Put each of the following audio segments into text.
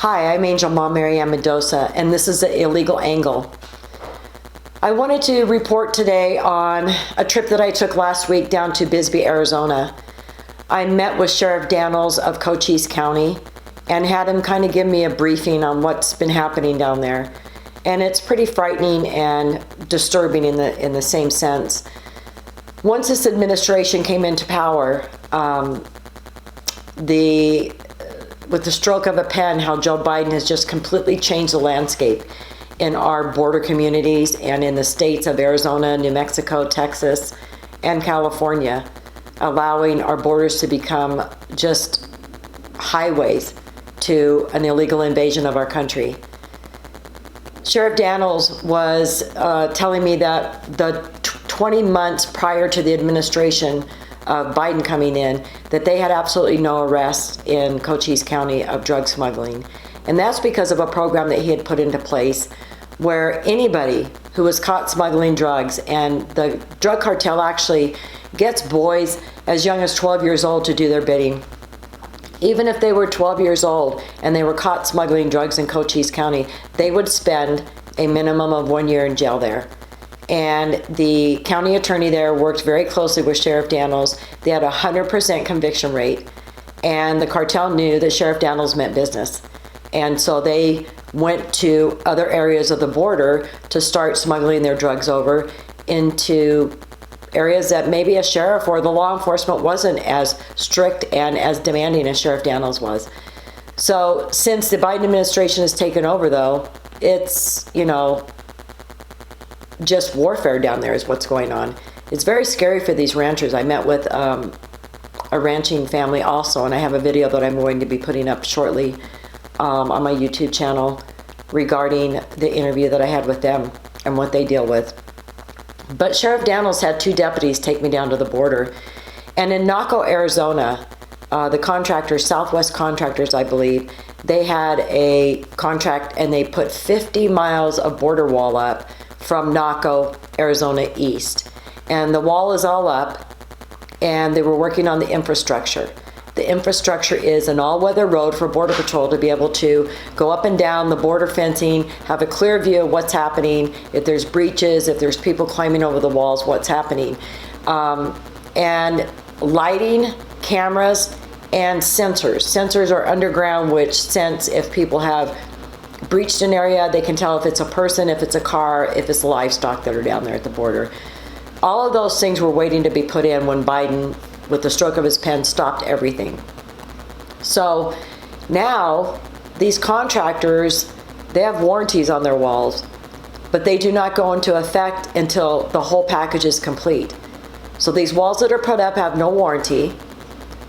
Hi, I'm Angel Mom Marianne Mendoza, and this is the Illegal Angle. I wanted to report today on a trip that I took last week down to Bisbee, Arizona. I met with Sheriff Daniels of Cochise County and had him kind of give me a briefing on what's been happening down there. And it's pretty frightening and disturbing in the same sense. Once this administration came into power, with the stroke of a pen, how Joe Biden has just completely changed the landscape in our border communities and in the states of Arizona, New Mexico, Texas, and California, allowing our borders to become just highways to an illegal invasion of our country. Sheriff Daniels was telling me that the 20 months prior to the administration of Biden coming in, that they had absolutely no arrests in Cochise County of drug smuggling. And that's because of a program that he had put into place where anybody who was caught smuggling drugs, and the drug cartel actually gets boys as young as 12 years old to do their bidding. Even if they were 12 years old and they were caught smuggling drugs in Cochise County, they would spend a minimum of 1 year in jail there. And the county attorney there worked very closely with Sheriff Daniels. They had a 100% conviction rate, and the cartel knew that Sheriff Daniels meant business. And so they went to other areas of the border to start smuggling their drugs over into areas that maybe a sheriff or the law enforcement wasn't as strict and as demanding as Sheriff Daniels was. So since the Biden administration has taken over, though, it's, just warfare down there is what's going on. It's very scary for these ranchers. I met with a ranching family also, and I have a video that I'm going to be putting up shortly on my YouTube channel regarding the interview that I had with them and what they deal with. But Sheriff Daniels had 2 deputies take me down to the border. And in Naco, Arizona, the contractors, Southwest Contractors, I believe, they had a contract and they put 50 miles of border wall up from Naco, Arizona east. And the wall is all up, and they were working on the infrastructure. The infrastructure is an all-weather road for Border Patrol to be able to go up and down the border fencing, have a clear view of what's happening, if there's breaches, if there's people climbing over the walls, what's happening. And lighting, cameras, and sensors. Sensors are underground, which sense if people have breached an area. They can tell if it's a person, if it's a car, if it's livestock that are down there at the border. All of those things were waiting to be put in when Biden, with the stroke of his pen, stopped everything. So now these contractors, they have warranties on their walls, but they do not go into effect until the whole package is complete. So these walls that are put up have no warranty.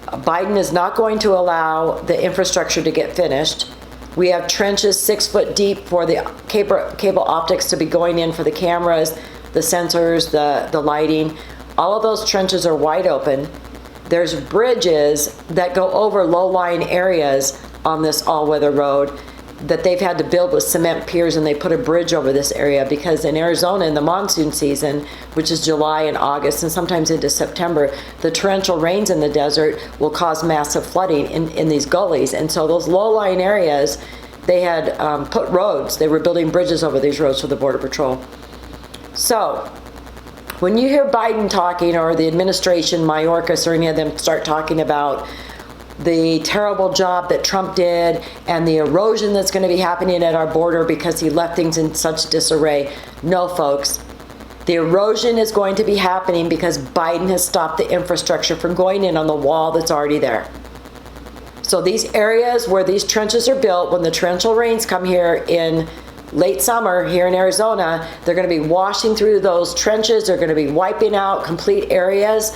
Biden is not going to allow the infrastructure to get finished. We have trenches 6 foot deep for the cable optics to be going in for the cameras, the sensors, the lighting. All of those trenches are wide open. There's bridges that go over low-lying areas on this all-weather road that they've had to build with cement piers, and they put a bridge over this area because in Arizona, in the monsoon season, which is July and August and sometimes into September, the torrential rains in the desert will cause massive flooding in these gullies. And so those low-lying areas, they had put roads. They were building bridges over these roads for the Border Patrol. So when you hear Biden talking, or the administration, Mayorkas, or any of them start talking about the terrible job that Trump did and the erosion that's going to be happening at our border because he left things in such disarray. No, folks. The erosion is going to be happening because Biden has stopped the infrastructure from going in on the wall that's already there. So these areas where these trenches are built, when the torrential rains come here in late summer here in Arizona, they're going to be washing through those trenches. They're going to be wiping out complete areas.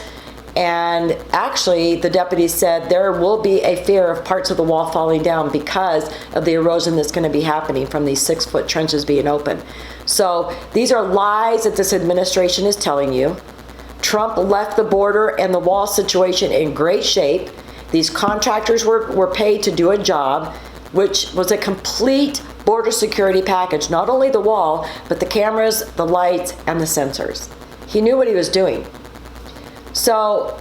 And actually, the deputies said there will be a fear of parts of the wall falling down because of the erosion that's going to be happening from these 6 foot trenches being open. So these are lies that this administration is telling you. Trump left the border and the wall situation in great shape. These contractors were paid to do a job, which was a complete border security package. Not only the wall, but the cameras, the lights, and the sensors. He knew what he was doing. So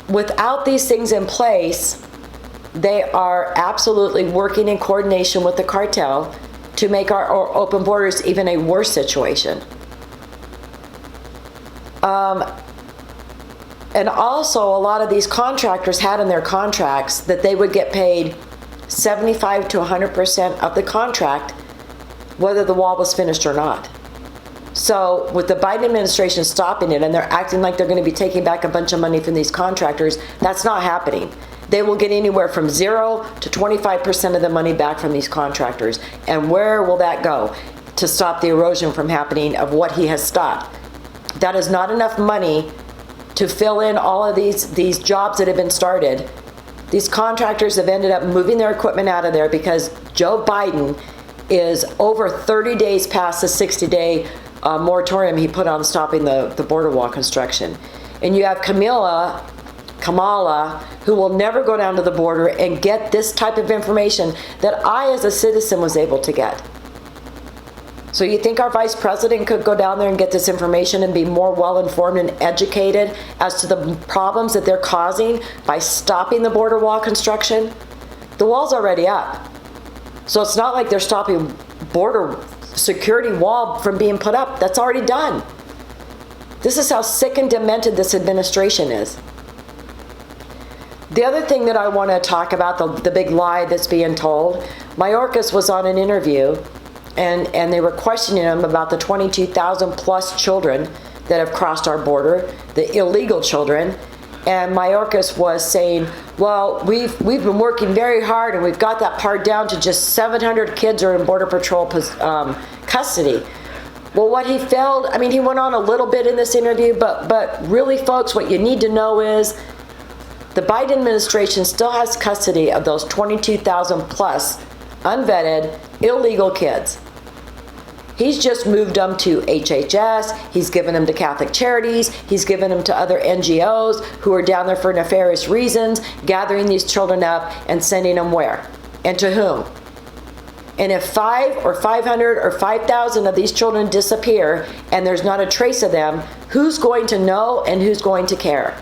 without these things in place, They are absolutely working in coordination with the cartel to make our open borders even a worse situation. And also, a lot of these contractors had in their contracts that they would get paid 75 to 100% of the contract, whether the wall was finished or not. So with the Biden administration stopping it, and they're acting like they're going to be taking back a bunch of money from these contractors, that's not happening. They will get anywhere from 0 to 25% of the money back from these contractors. And where will that go to stop the erosion from happening of what he has stopped? That is not enough money to fill in all of these jobs that have been started. These contractors have ended up moving their equipment out of there because Joe Biden is over 30 days past the 60-day moratorium he put on stopping the border wall construction. And you have Kamala, who will never go down to the border and get this type of information that I, as a citizen, was able to get. So you think our vice president could go down there and get this information and be more well-informed and educated as to the problems that they're causing by stopping the border wall construction? The wall's already up. So it's not like they're stopping border security wall from being put up. That's already done. This is how sick and demented this administration is. The other thing that I want to talk about, the big lie that's being told, Mayorkas was on an interview, and they were questioning him about the 22,000 plus children that have crossed our border, the illegal children. And Mayorkas was saying, well, we've been working very hard, and we've got that part down to just 700 kids are in Border Patrol custody. Well, what he failed, I mean, he went on a little bit in this interview, but really, folks, what you need to know is the Biden administration still has custody of those 22,000 plus unvetted illegal kids. He's just moved them to HHS, he's given them to Catholic Charities, he's given them to other NGOs who are down there for nefarious reasons, gathering these children up and sending them where? And to whom? And if 5 or 500 or 5,000 of these children disappear and there's not a trace of them, who's going to know and who's going to care?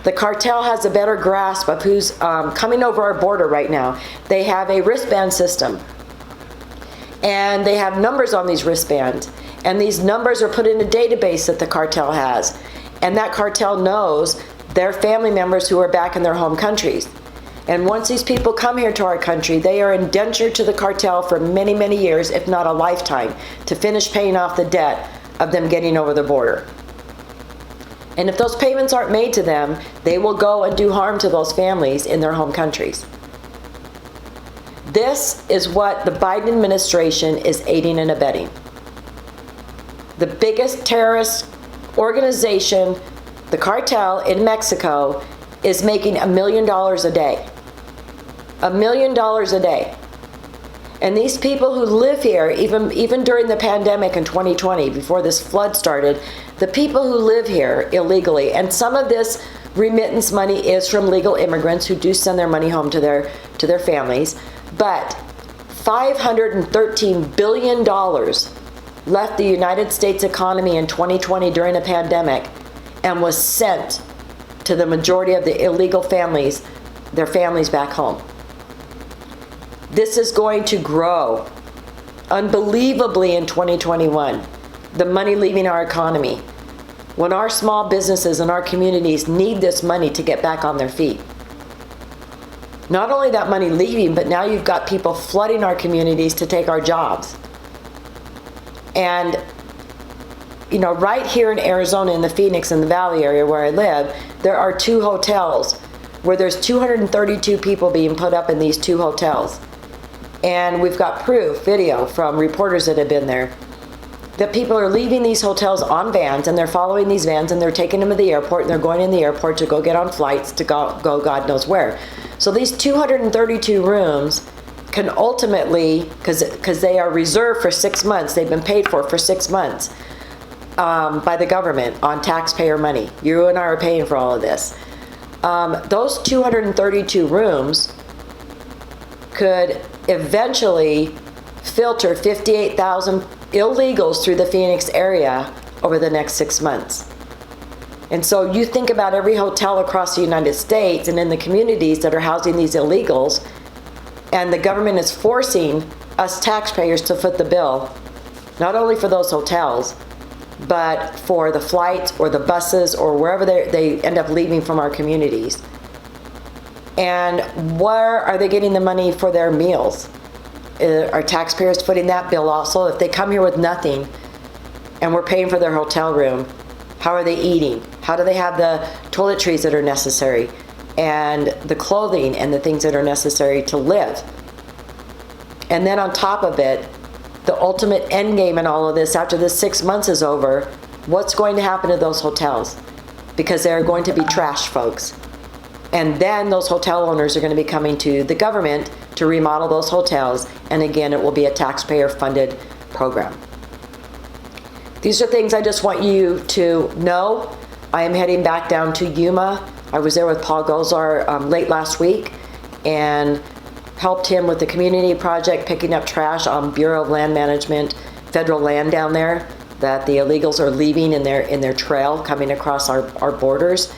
The cartel has a better grasp of who's coming over our border right now. They have a wristband system. And they have numbers on these wristbands. And these numbers are put in a database that the cartel has. And that cartel knows their family members who are back in their home countries. And once these people come here to our country, they are indentured to the cartel for many, many years, if not a lifetime, to finish paying off the debt of them getting over the border. And if those payments aren't made to them, they will go and do harm to those families in their home countries. This is what the Biden administration is aiding and abetting. The biggest terrorist organization, the cartel in Mexico, is making $1 million a day. $1 million a day. And these people who live here, even during the pandemic in 2020, before this flood started, the people who live here illegally, and some of this remittance money is from legal immigrants who do send their money home to their families, but $513 billion left the United States economy in 2020 during a pandemic and was sent to the majority of the illegal families, their families back home. This is going to grow unbelievably in 2021, the money leaving our economy, when our small businesses and our communities need this money to get back on their feet. Not only that money leaving, but now you've got people flooding our communities to take our jobs. And, you know, right here in Arizona, in the Phoenix and the Valley area where I live, there are 2 hotels where there's 232 people being put up in these 2 hotels. And we've got proof, video from reporters that have been there, that people are leaving these hotels on vans, and they're following these vans, and they're taking them to the airport, and they're going in the airport to go get on flights to go God knows where. So these 232 rooms can ultimately, because they are reserved for 6 months, they've been paid for 6 months by the government on taxpayer money. You and I are paying for all of this. Those 232 rooms could eventually filter 58,000 illegals through the Phoenix area over the next 6 months. And so you think about every hotel across the United States and in the communities that are housing these illegals, and the government is forcing us taxpayers to foot the bill, not only for those hotels, but for the flights or the buses or wherever they end up leaving from our communities. And where are they getting the money for their meals? Are taxpayers footing that bill also? If they come here with nothing and we're paying for their hotel room, how are they eating? How do they have the toiletries that are necessary and the clothing and the things that are necessary to live? And then on top of it, the ultimate end game in all of this, after this 6 months is over, what's going to happen to those hotels? Because they're going to be trashed, folks. And then those hotel owners are going to be coming to the government to remodel those hotels. And again, it will be a taxpayer-funded program. These are things I just want you to know. I am heading back down to Yuma. I was there with Paul Gozar late last week and helped him with the community project, picking up trash on Bureau of Land Management, federal land down there that the illegals are leaving in their trail coming across our borders.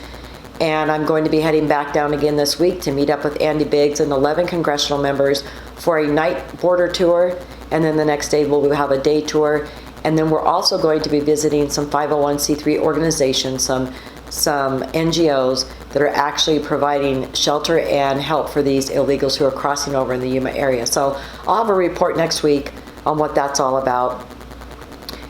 And I'm going to be heading back down again this week to meet up with Andy Biggs and 11 congressional members for a night border tour. And then the next day we'll have a day tour. And then we're also going to be visiting some 501c3 organizations, some NGOs that are actually providing shelter and help for these illegals who are crossing over in the Yuma area. So I'll have a report next week on what that's all about.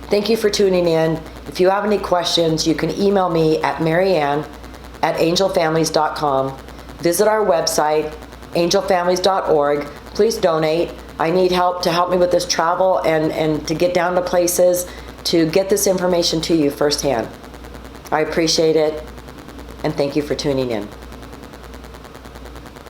Thank you for tuning in. If you have any questions, you can email me at marianne@angelfamilies.com. Visit our website, angelfamilies.org. Please donate. I need help to help me with this travel and to get down to places to get this information to you firsthand. I appreciate it, and thank you for tuning in.